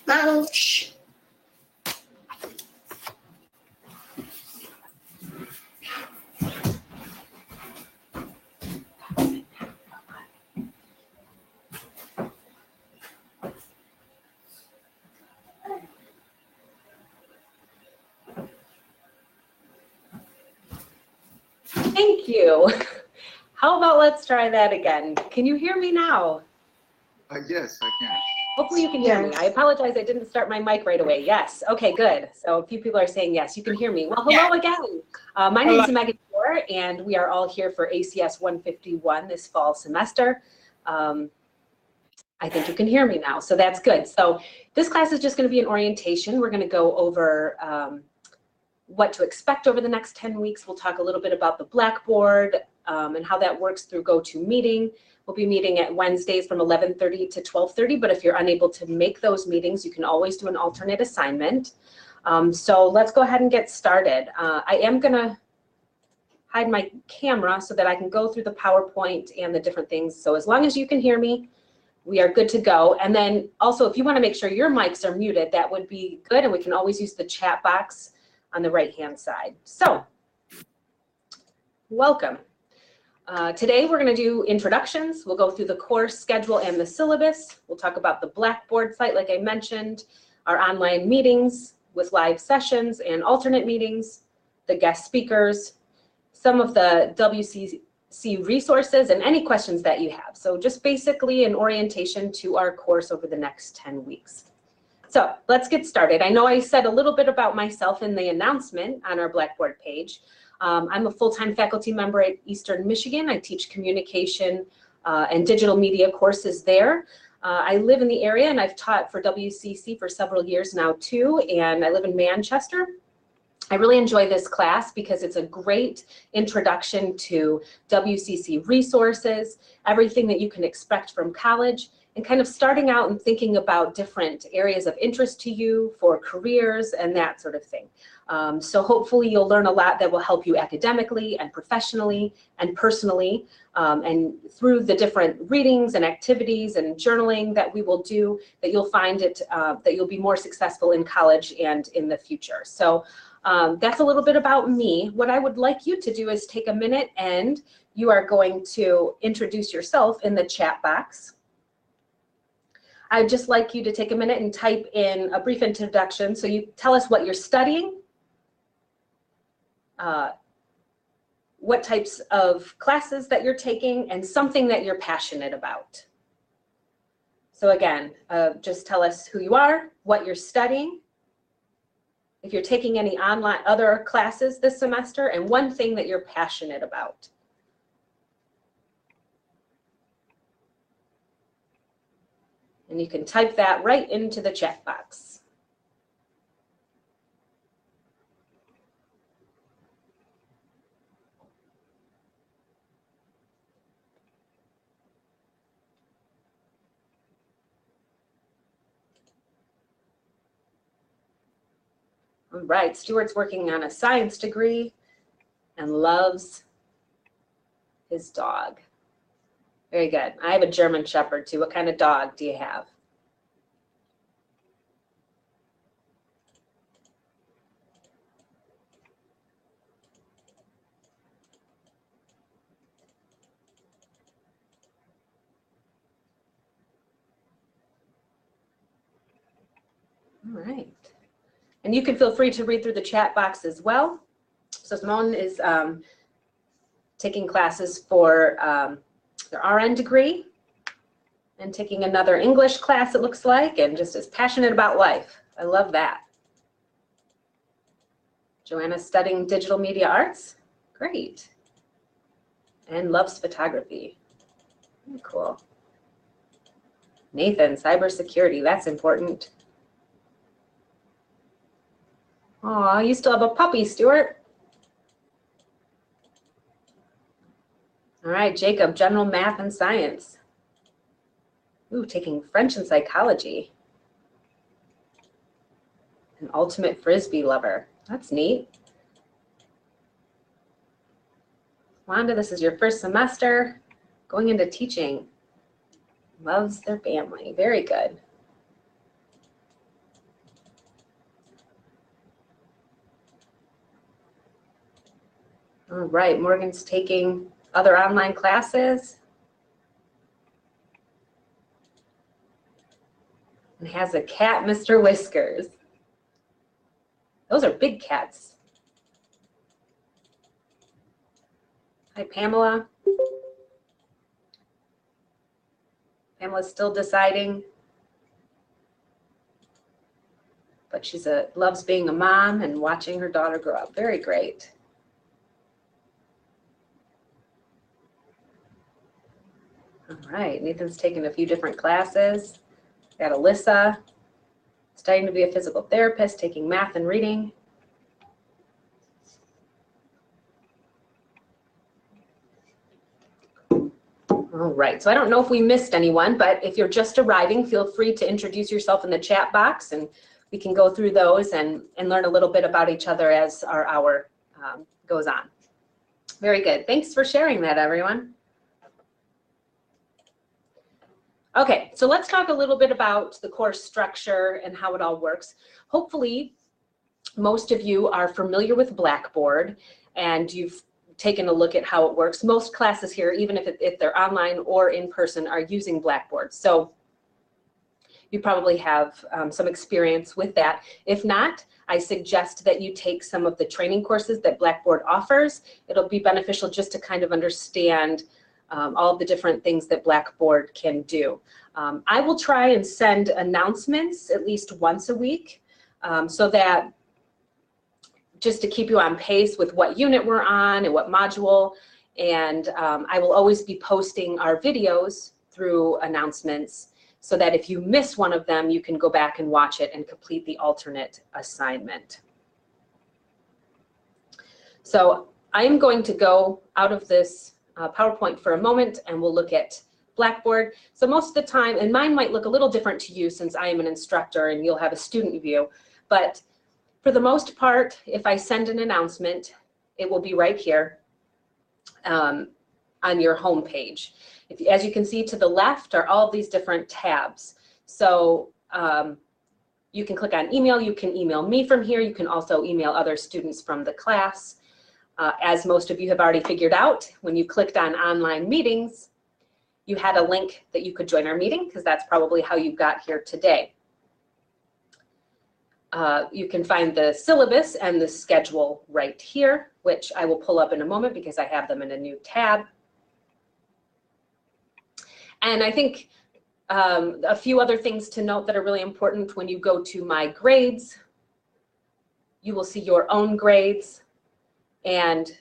Ouch. Thank you. How about let's try that again? Can you hear me now? Yes, I can. Hopefully you can hear me. I apologize, I didn't start my mic right away. Yes, okay, good. So a few people are saying yes, you can hear me. Well, hello again. My name is Megan Moore, and we are all here for ACS 151 this fall semester. I think you can hear me now, so that's good. So this class is just going to be an orientation. We're going to go over what to expect over the next 10 weeks. We'll talk a little bit about the Blackboard and how that works through GoToMeeting. We'll be meeting at Wednesdays from 11:30 to 12:30, but if you're unable to make those meetings, you can always do an alternate assignment. So let's go ahead and get started. I am going to hide my camera so that I can go through the PowerPoint and the different things. So as long as you can hear me, we are good to go. And then also, if you want to make sure your mics are muted, that would be good. And we can always use the chat box on the right-hand side. So welcome. Today we're going to do introductions. We'll go through the course schedule and the syllabus. We'll talk about the Blackboard site, like I mentioned, our online meetings with live sessions and alternate meetings, the guest speakers, some of the WCC resources, and any questions that you have. So just basically an orientation to our course over the next 10 weeks. So let's get started. I know I said a little bit about myself in the announcement on our Blackboard page. I'm a full-time faculty member at Eastern Michigan. I teach communication and digital media courses there. I live in the area and I've taught for WCC for several years now too, and I live in Manchester. I really enjoy this class because it's a great introduction to WCC resources, everything that you can expect from college, and kind of starting out and thinking about different areas of interest to you for careers and that sort of thing. So hopefully you'll learn a lot that will help you academically and professionally and personally, and through the different readings and activities and journaling that we will do, that you'll find it, that you'll be more successful in college and in the future. So that's a little bit about me. What I would like you to do is take a minute and you are going to introduce yourself in the chat box. I'd just like you to take a minute and type in a brief introduction. So you tell us what you're studying, what types of classes that you're taking, and something that you're passionate about. So again, just tell us who you are, what you're studying, if you're taking any online other classes this semester, and one thing that you're passionate about. And you can type that right into the chat box. All right, Stuart's working on a science degree and loves his dog. Very good. I have a German Shepherd too. What kind of dog do you have? All right. And you can feel free to read through the chat box as well. So Simone is taking classes for their RN degree and taking another English class, it looks like, and just as passionate about life. I love that. Joanna's studying digital media arts. Great. And loves photography. Very cool. Nathan, cybersecurity, that's important. Oh, you still have a puppy, Stuart. All right, Jacob, general math and science. Ooh, taking French and psychology. An ultimate Frisbee lover. That's neat. Wanda, this is your first semester going into teaching. Loves their family. Very good. All right, Morgan's taking other online classes and has a cat, Mr. Whiskers. Those are big cats. Hi, Pamela. Pamela's still deciding, but she loves being a mom and watching her daughter grow up. Very great. All right, Nathan's taken a few different classes. Got Alyssa, studying to be a physical therapist, taking math and reading. All right, so I don't know if we missed anyone, but if you're just arriving, feel free to introduce yourself in the chat box and we can go through those and learn a little bit about each other as our hour goes on. Very good. Thanks for sharing that, everyone. Okay, so let's talk a little bit about the course structure and how it all works. Hopefully, most of you are familiar with Blackboard and you've taken a look at how it works. Most classes here, even if they're online or in person, are using Blackboard. So you probably have some experience with that. If not, I suggest that you take some of the training courses that Blackboard offers. It'll be beneficial just to kind of understand all of the different things that Blackboard can do. I will try and send announcements at least once a week so that just to keep you on pace with what unit we're on and what module. And I will always be posting our videos through announcements so that if you miss one of them, you can go back and watch it and complete the alternate assignment. So I am going to go out of this PowerPoint for a moment and we'll look at Blackboard. So most of the time, and mine might look a little different to you since I am an instructor and you'll have a student view, but for the most part, if I send an announcement, it will be right here on your home page. As you can see to the left are all these different tabs. So you can click on email, you can email me from here, you can also email other students from the class. As most of you have already figured out, when you clicked on online meetings, you had a link that you could join our meeting because that's probably how you got here today. You can find the syllabus and the schedule right here, which I will pull up in a moment because I have them in a new tab. And I think a few other things to note that are really important when you go to My Grades, you will see your own grades and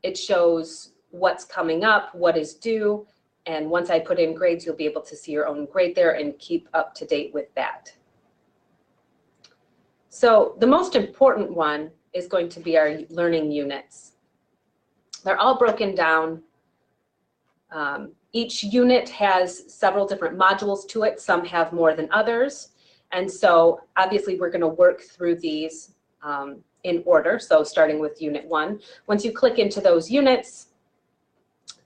it shows what's coming up, what is due, and once I put in grades, you'll be able to see your own grade there and keep up to date with that. So the most important one is going to be our learning units. They're all broken down. Each unit has several different modules to it. Some have more than others. And so obviously we're going to work through these in order. So starting with Unit 1. Once you click into those units,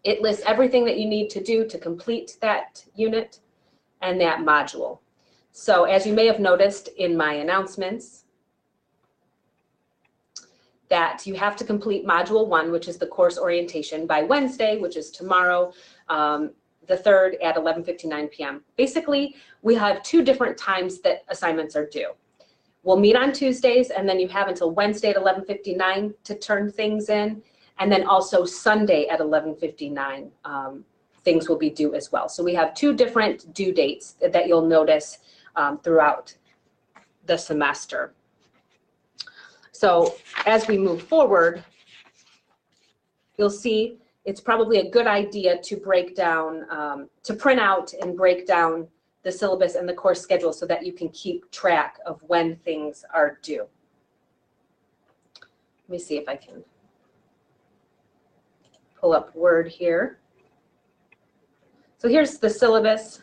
it lists everything that you need to do to complete that unit and that module. So as you may have noticed in my announcements, that you have to complete Module 1, which is the course orientation, by Wednesday, which is tomorrow, the 3rd at 11:59 p.m. Basically, we have 2 different times that assignments are due. We'll meet on Tuesdays, and then you have until Wednesday at 11:59 to turn things in, and then also Sunday at 11:59 things will be due as well. So we have 2 different due dates that you'll notice throughout the semester. So as we move forward, you'll see it's probably a good idea to break down, to print out and break down the syllabus and the course schedule so that you can keep track of when things are due. Let me see if I can pull up Word here. So here's the syllabus.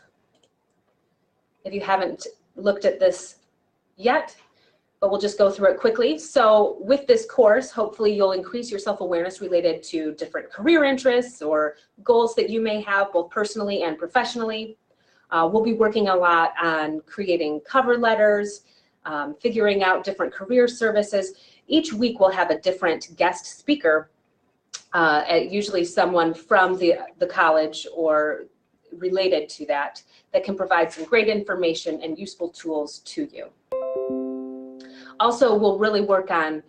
If you haven't looked at this yet, but we'll just go through it quickly. So with this course, hopefully you'll increase your self-awareness related to different career interests or goals that you may have both personally and professionally. We'll be working a lot on creating cover letters, figuring out different career services. Each week we'll have a different guest speaker, usually someone from the college or related to that can provide some great information and useful tools to you. Also, we'll really work on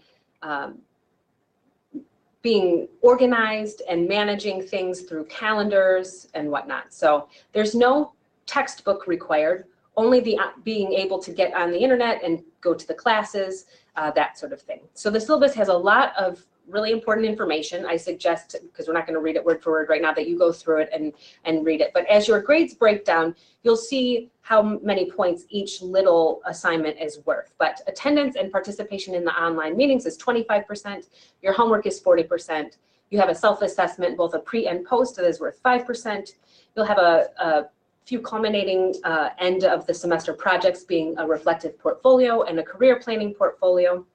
being organized and managing things through calendars and whatnot. So there's no textbook required, only the being able to get on the internet and go to the classes, that sort of thing. So the syllabus has a lot of really important information. I suggest, because we're not going to read it word for word right now, that you go through it and read it. But as your grades break down, you'll see how many points each little assignment is worth. But attendance and participation in the online meetings is 25%. Your homework is 40%. You have a self-assessment, both a pre and post, that is worth 5%. You'll have a few culminating end of the semester projects being a reflective portfolio and a career planning portfolio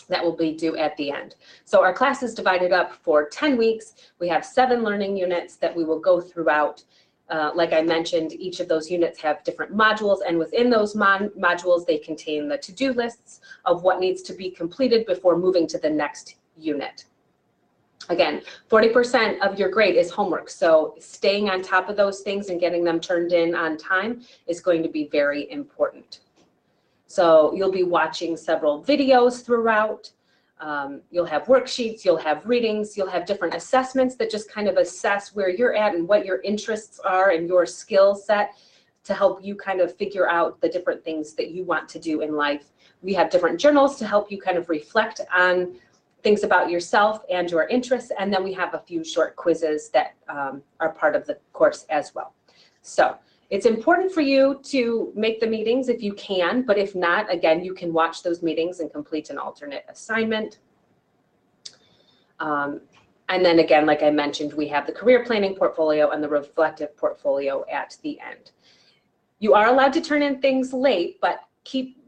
that will be due at the end. So our class is divided up for 10 weeks. We have 7 learning units that we will go throughout. Like I mentioned, each of those units have different modules, and within those modules, they contain the to-do lists of what needs to be completed before moving to the next unit. Again, 40% of your grade is homework, so staying on top of those things and getting them turned in on time is going to be very important. So you'll be watching several videos throughout. You'll have worksheets, you'll have readings, you'll have different assessments that just kind of assess where you're at and what your interests are and your skill set to help you kind of figure out the different things that you want to do in life. We have different journals to help you kind of reflect on things about yourself and your interests, and then we have a few short quizzes that are part of the course as well. So it's important for you to make the meetings if you can, but if not, again, you can watch those meetings and complete an alternate assignment. And then again, like I mentioned, we have the career planning portfolio and the reflective portfolio at the end. You are allowed to turn in things late, but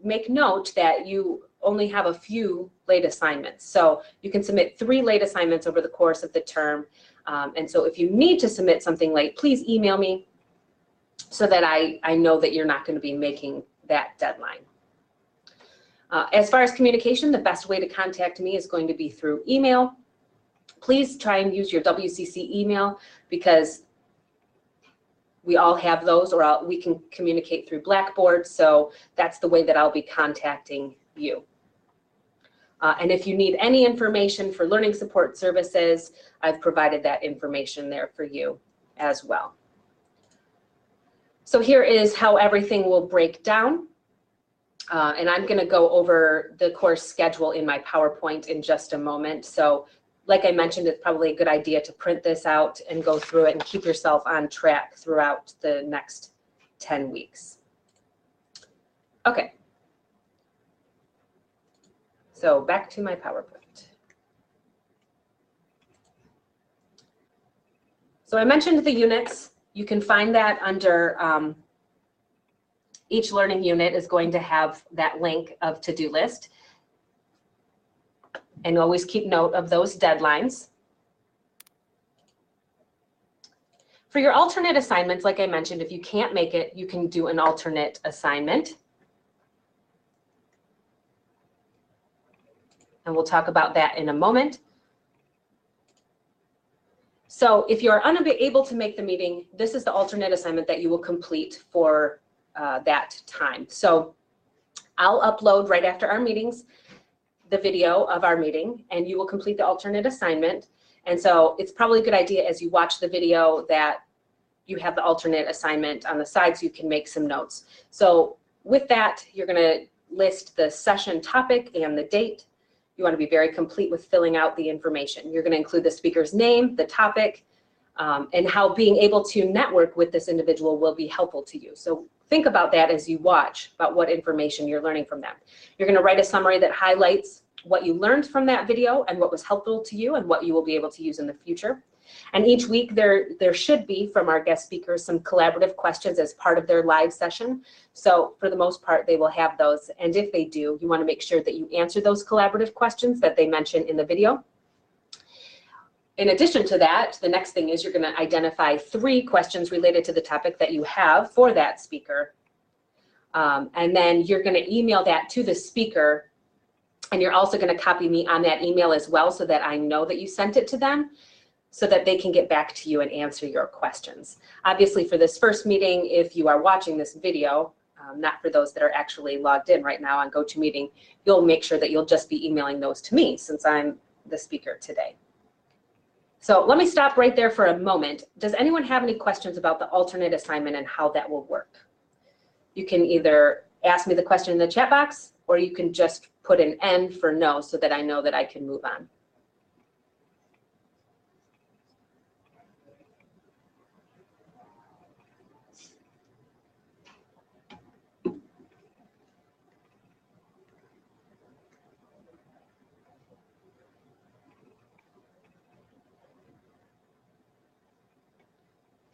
make note that you only have a few late assignments. So you can submit 3 late assignments over the course of the term. And so if you need to submit something late, please email me so that I know that you're not going to be making that deadline. As far as communication, the best way to contact me is going to be through email. Please try and use your WCC email, because we all have those, or we can communicate through Blackboard. So that's the way that I'll be contacting you. And if you need any information for learning support services, I've provided that information there for you as well. So here is how everything will break down. And I'm going to go over the course schedule in my PowerPoint in just a moment. So like I mentioned, it's probably a good idea to print this out and go through it and keep yourself on track throughout the next 10 weeks. Okay. So back to my PowerPoint. So I mentioned the units. You can find that under each learning unit is going to have that link of to-do list. And always keep note of those deadlines. For your alternate assignments, like I mentioned, if you can't make it, you can do an alternate assignment. And we'll talk about that in a moment. So if you're unable to make the meeting, this is the alternate assignment that you will complete for that time. So I'll upload right after our meetings the video of our meeting, and you will complete the alternate assignment. And so it's probably a good idea as you watch the video that you have the alternate assignment on the side so you can make some notes. So with that, you're going to list the session topic and the date. You want to be very complete with filling out the information. You're going to include the speaker's name, the topic, and how being able to network with this individual will be helpful to you. So think about that as you watch about what information you're learning from them. You're going to write a summary that highlights what you learned from that video and what was helpful to you and what you will be able to use in the future. And each week there should be, from our guest speakers, some collaborative questions as part of their live session. So for the most part, they will have those. And if they do, you want to make sure that you answer those collaborative questions that they mentioned in the video. In addition to that, the next thing is you're going to identify 3 questions related to the topic that you have for that speaker. And then you're going to email that to the speaker. And you're also going to copy me on that email as well so that I know that you sent it to them, so that they can get back to you and answer your questions. Obviously, for this first meeting, if you are watching this video, not for those that are actually logged in right now on GoToMeeting, you'll make sure that you'll just be emailing those to me since I'm the speaker today. So let me stop right there for a moment. Does anyone have any questions about the alternate assignment and how that will work? You can either ask me the question in the chat box, or you can just put an N for no so that I know that I can move on.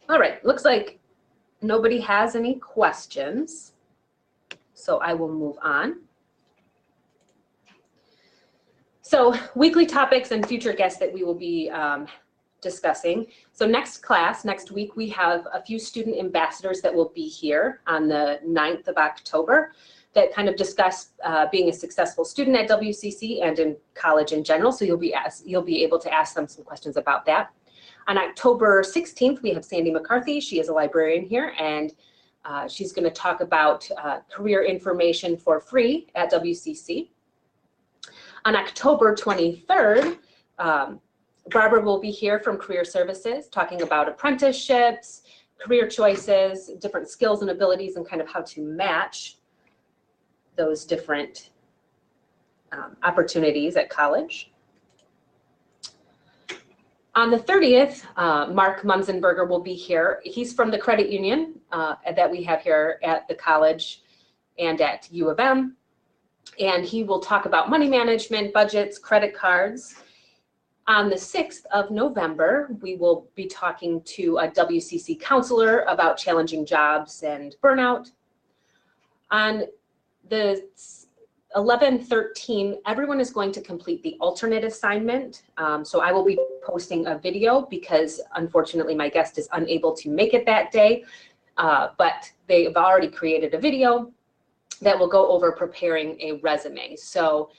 All right, looks like nobody has any questions, so I will move on. So weekly topics and future guests that we will be discussing. So next week, we have a few student ambassadors that will be here on the 9th of October that kind of discuss being a successful student at WCC and in college in general. So you'll be able to ask them some questions about that. On October 16th, we have Sandy McCarthy. She is a librarian here, and she's going to talk about career information for free at WCC. On October 23rd, Barbara will be here from Career Services talking about apprenticeships, career choices, different skills and abilities, and kind of how to match those different opportunities at college. On the 30th, Mark Munzenberger will be here. He's from the credit union that we have here at the college and at U of M. And he will talk about money management, budgets, credit cards. On the 6th of November, we will be talking to a WCC counselor about challenging jobs and burnout. On the 11/13, everyone is going to complete the alternate assignment. So I will be posting a video because unfortunately my guest is unable to make it that day, but they've already created a video that will go over preparing a resume. So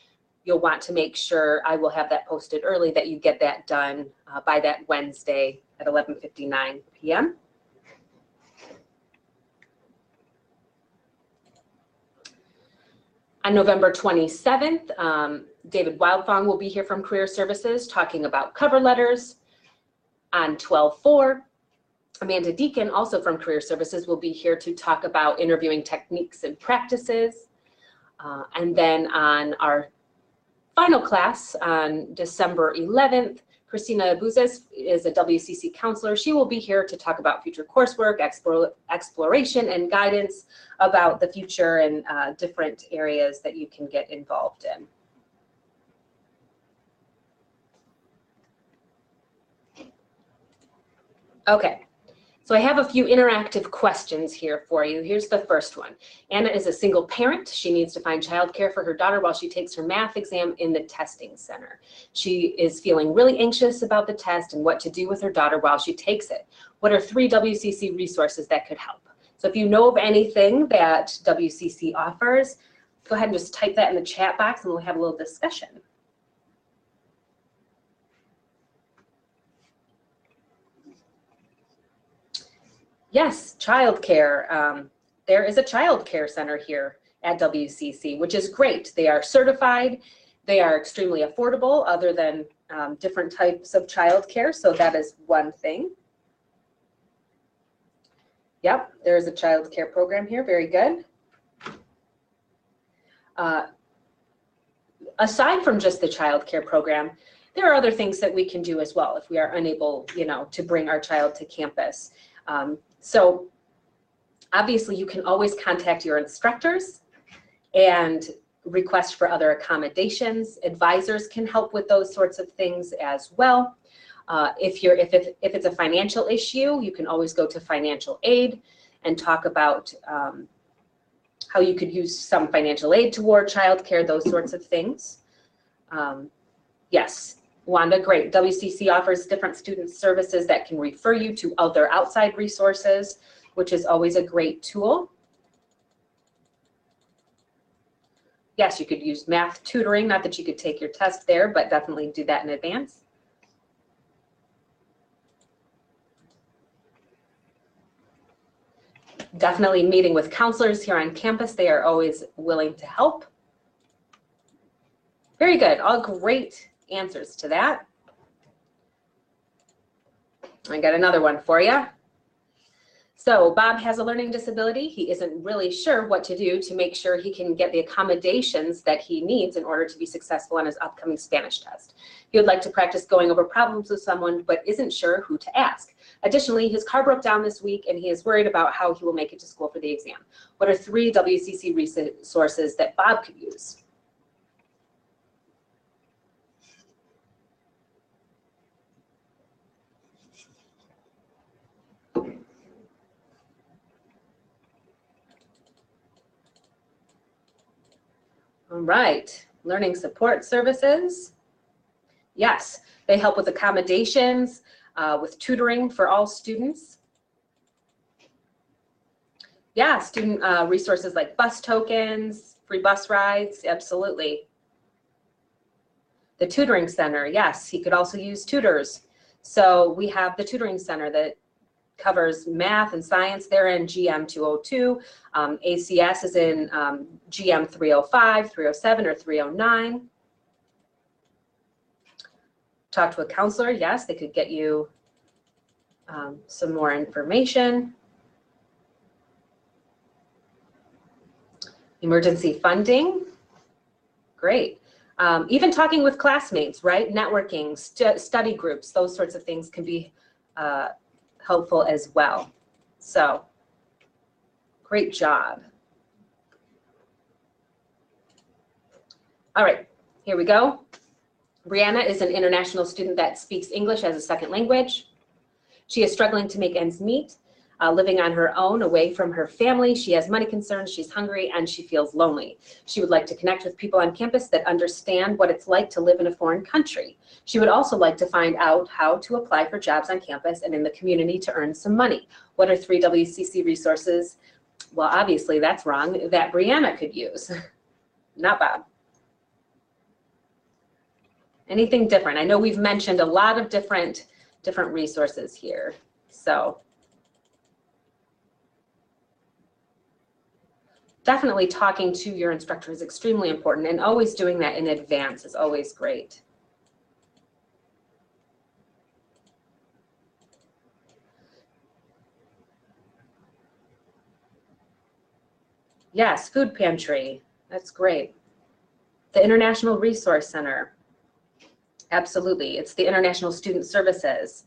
you'll want to make sure, I will have that posted early, that you get that done by that Wednesday at 11:59 p.m. On November 27th, David Wildfong will be here from Career Services talking about cover letters. On 12/4, Amanda Deacon, also from Career Services, will be here to talk about interviewing techniques and practices. And then on our final class on December 11th, Christina Buzes is a WCC counselor. She will be here to talk about future coursework, exploration, and guidance about the future and different areas that you can get involved in. Okay, so I have a few interactive questions here for you. Here's the first one. Anna is a single parent. She needs to find childcare for her daughter while she takes her math exam in the testing center. She is feeling really anxious about the test and what to do with her daughter while she takes it. What are 3 WCC resources that could help? So if you know of anything that WCC offers, go ahead and just type that in the chat box and we'll have a little discussion. Yes, childcare. There is a childcare center here at WCC, which is great. They are certified. They are extremely affordable, other than different types of childcare. So that is one thing. Yep, there is a childcare program here. Very good. Aside from just the childcare program, there are other things that we can do as well if we are unable, to bring our child to campus. So obviously you can always contact your instructors and request for other accommodations. Advisors can help with those sorts of things as well. If it's a financial issue, you can always go to financial aid and talk about how you could use some financial aid toward childcare, those sorts of things. Yes, Wanda, great. WCC offers different student services that can refer you to other outside resources, which is always a great tool. Yes, you could use math tutoring, not that you could take your test there, but definitely do that in advance. Definitely meeting with counselors here on campus. They are always willing to help. Very good, all great answers to that. I got another one for you. So Bob has a learning disability. He isn't really sure what to do to make sure he can get the accommodations that he needs in order to be successful on his upcoming Spanish test. He would like to practice going over problems with someone, but isn't sure who to ask. Additionally, his car broke down this week and he is worried about how he will make it to school for the exam. What are 3 WCC resources that Bob could use? All right, learning support services. Yes, they help with accommodations, with tutoring for all students. Yeah, student resources like bus tokens, free bus rides, absolutely. The tutoring center, yes, he could also use tutors. So we have the tutoring center that covers math and science. They're in GM 202. ACS is in GM 305, 307, or 309. Talk to a counselor, yes, they could get you some more information. Emergency funding, great. Even talking with classmates, right? Networking, study groups, those sorts of things can be helpful as well. So, great job. All right, here we go. Brianna is an international student that speaks English as a second language. She is struggling to make ends meet, living on her own, away from her family. She has money concerns, she's hungry, and she feels lonely. She would like to connect with people on campus that understand what it's like to live in a foreign country. She would also like to find out how to apply for jobs on campus and in the community to earn some money. What are 3 WCC resources? Well, obviously that's wrong, that Brianna could use, not Bob. Anything different? I know we've mentioned a lot of different resources here, so. Definitely talking to your instructor is extremely important, and always doing that in advance is always great. Yes, food pantry, that's great. The International Resource Center, absolutely. It's the International Student Services.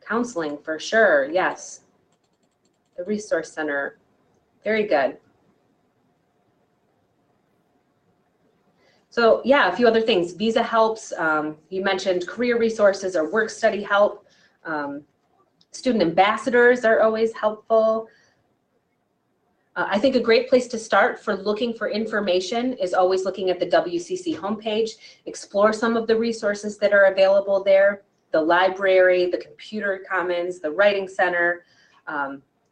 Counseling, for sure, yes. The Resource Center, very good. So yeah, a few other things. Visa helps. You mentioned career resources or work study help. Student ambassadors are always helpful. I think a great place to start for looking for information is always looking at the WCC homepage. Explore some of the resources that are available there. The library, the computer commons, the writing center.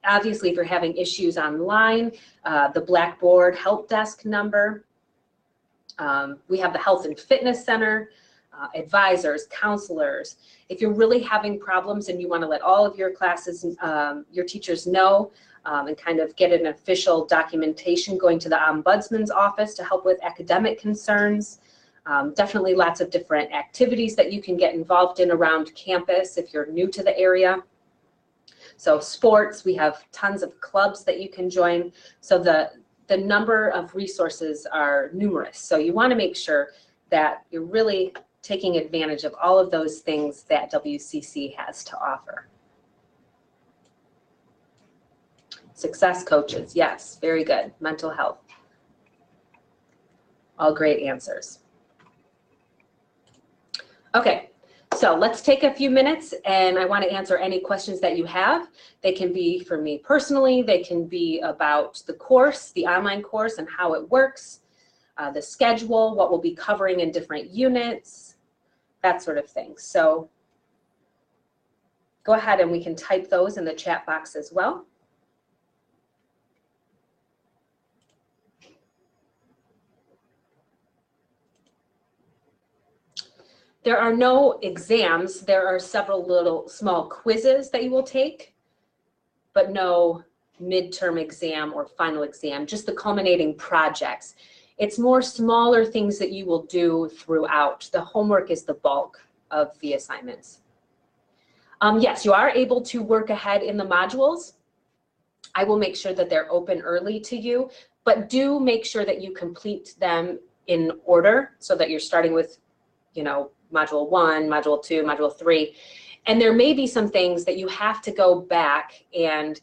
Obviously, if you're having issues online, the Blackboard help desk number. We have the Health and Fitness Center, advisors, counselors. If you're really having problems and you want to let all of your classes, your teachers know, and kind of get an official documentation, going to the Ombudsman's office to help with academic concerns. Definitely lots of different activities that you can get involved in around campus if you're new to the area. So sports, we have tons of clubs that you can join. So the number of resources are numerous. So you want to make sure that you're really taking advantage of all of those things that WCC has to offer. Success coaches, yes, very good. Mental health. All great answers. Okay, so let's take a few minutes and I want to answer any questions that you have. They can be for me personally, they can be about the course, the online course and how it works, the schedule, what we'll be covering in different units, that sort of thing. So go ahead and we can type those in the chat box as well. There are no exams. There are several little small quizzes that you will take, but no midterm exam or final exam, just the culminating projects. It's more smaller things that you will do throughout. The homework is the bulk of the assignments. Yes, you are able to work ahead in the modules. I will make sure that they're open early to you, but do make sure that you complete them in order so that you're starting with, module 1, module 2, module 3. And there may be some things that you have to go back, and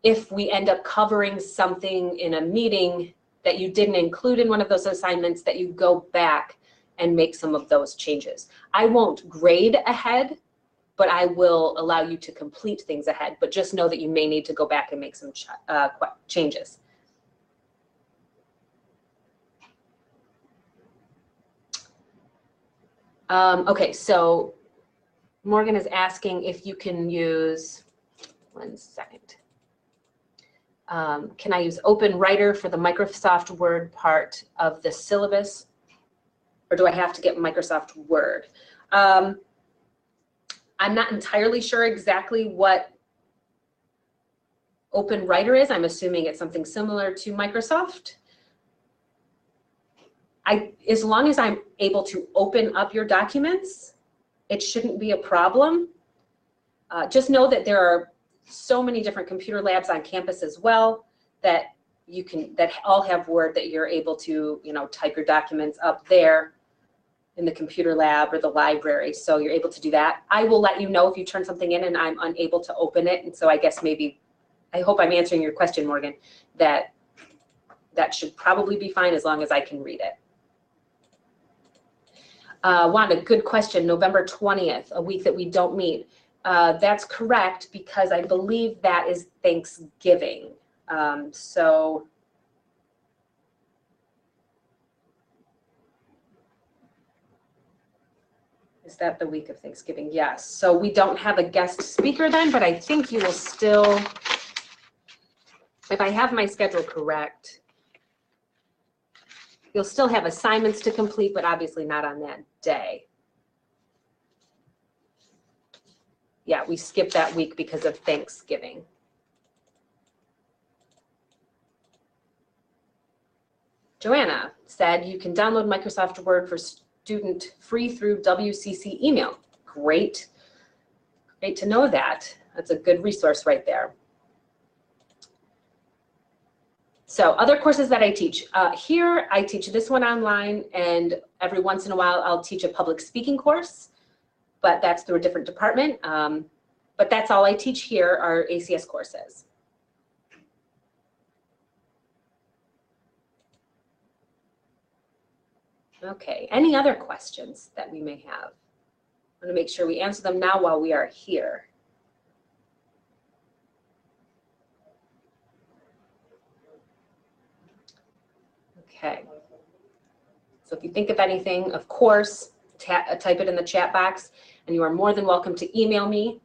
if we end up covering something in a meeting that you didn't include in one of those assignments, that you go back and make some of those changes. I won't grade ahead, but I will allow you to complete things ahead, but just know that you may need to go back and make some changes. Okay, so Morgan is asking if you can use, one second. Can I use Open Writer for the Microsoft Word part of the syllabus, or do I have to get Microsoft Word? I'm not entirely sure exactly what Open Writer is. I'm assuming it's something similar to Microsoft. As long as I'm able to open up your documents, it shouldn't be a problem. Just know that there are so many different computer labs on campus as well that that all have Word, that you're able to, type your documents up there in the computer lab or the library. So you're able to do that. I will let you know if you turn something in and I'm unable to open it. And so I guess I hope I'm answering your question, Morgan, that should probably be fine as long as I can read it. Wanda, good question. November 20th, a week that we don't meet. That's correct, because I believe that is Thanksgiving. So is that the week of Thanksgiving? Yes. So we don't have a guest speaker then, but I think you will still, if I have my schedule correct, you'll still have assignments to complete, but obviously not on that day. Yeah, we skipped that week because of Thanksgiving. Joanna said you can download Microsoft Word for student free through WCC email. Great. Great to know that. That's a good resource right there. So other courses that I teach. Here I teach this one online, and every once in a while I'll teach a public speaking course, but that's through a different department. But that's all I teach here are ACS courses. Okay, any other questions that we may have? I want to make sure we answer them now while we are here. Okay, so if you think of anything, of course, type it in the chat box, and you are more than welcome to email me.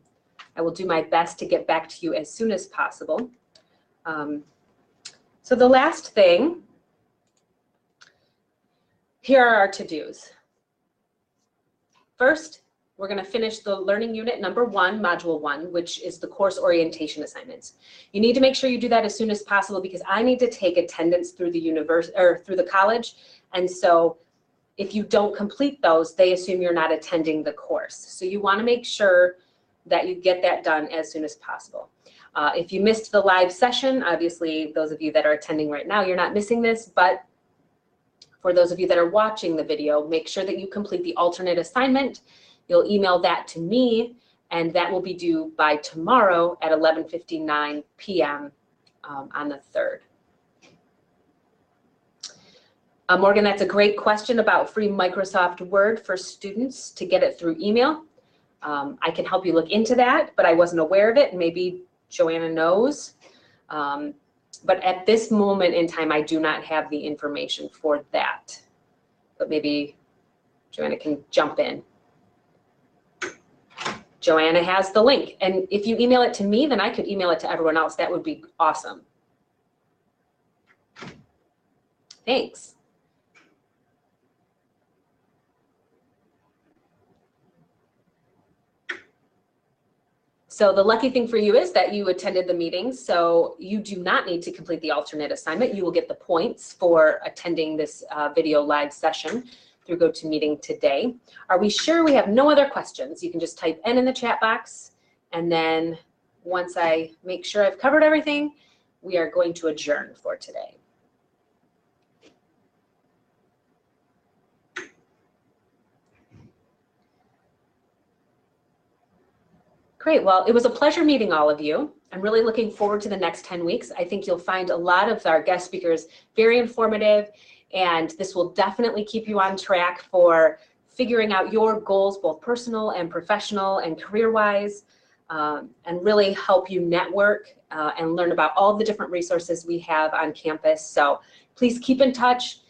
I will do my best to get back to you as soon as possible. So the last thing, here are our to-dos. First, we're going to finish the learning unit number 1, module 1, which is the course orientation assignments. You need to make sure you do that as soon as possible, because I need to take attendance through the university or through the college. And so if you don't complete those, they assume you're not attending the course. So you want to make sure that you get that done as soon as possible. If you missed the live session, obviously those of you that are attending right now, you're not missing this, but for those of you that are watching the video, make sure that you complete the alternate assignment. You'll email that to me, and that will be due by tomorrow at 11:59 p.m. On the 3rd. Morgan, that's a great question about free Microsoft Word for students to get it through email. I can help you look into that, but I wasn't aware of it, and maybe Joanna knows. But at this moment in time, I do not have the information for that. But maybe Joanna can jump in. Joanna has the link, and if you email it to me, then I could email it to everyone else. That would be awesome. Thanks. So the lucky thing for you is that you attended the meeting, so you do not need to complete the alternate assignment. You will get the points for attending this video live session through GoToMeeting today. Are we sure we have no other questions? You can just type N in the chat box, and then once I make sure I've covered everything, we are going to adjourn for today. Great, well, it was a pleasure meeting all of you. I'm really looking forward to the next 10 weeks. I think you'll find a lot of our guest speakers very informative, and this will definitely keep you on track for figuring out your goals, both personal and professional and career-wise, and really help you network and learn about all the different resources we have on campus. So please keep in touch.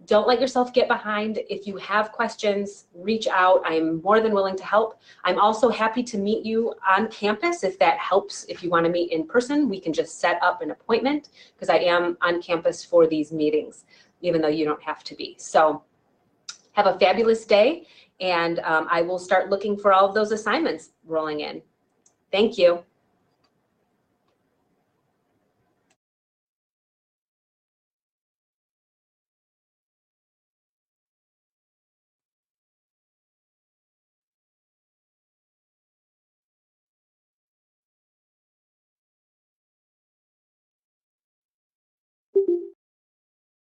Don't let yourself get behind. If you have questions, reach out. I'm more than willing to help. I'm also happy to meet you on campus if that helps. If you want to meet in person, we can just set up an appointment because I am on campus for these meetings, even though you don't have to be. So have a fabulous day, and I will start looking for all of those assignments rolling in. Thank you.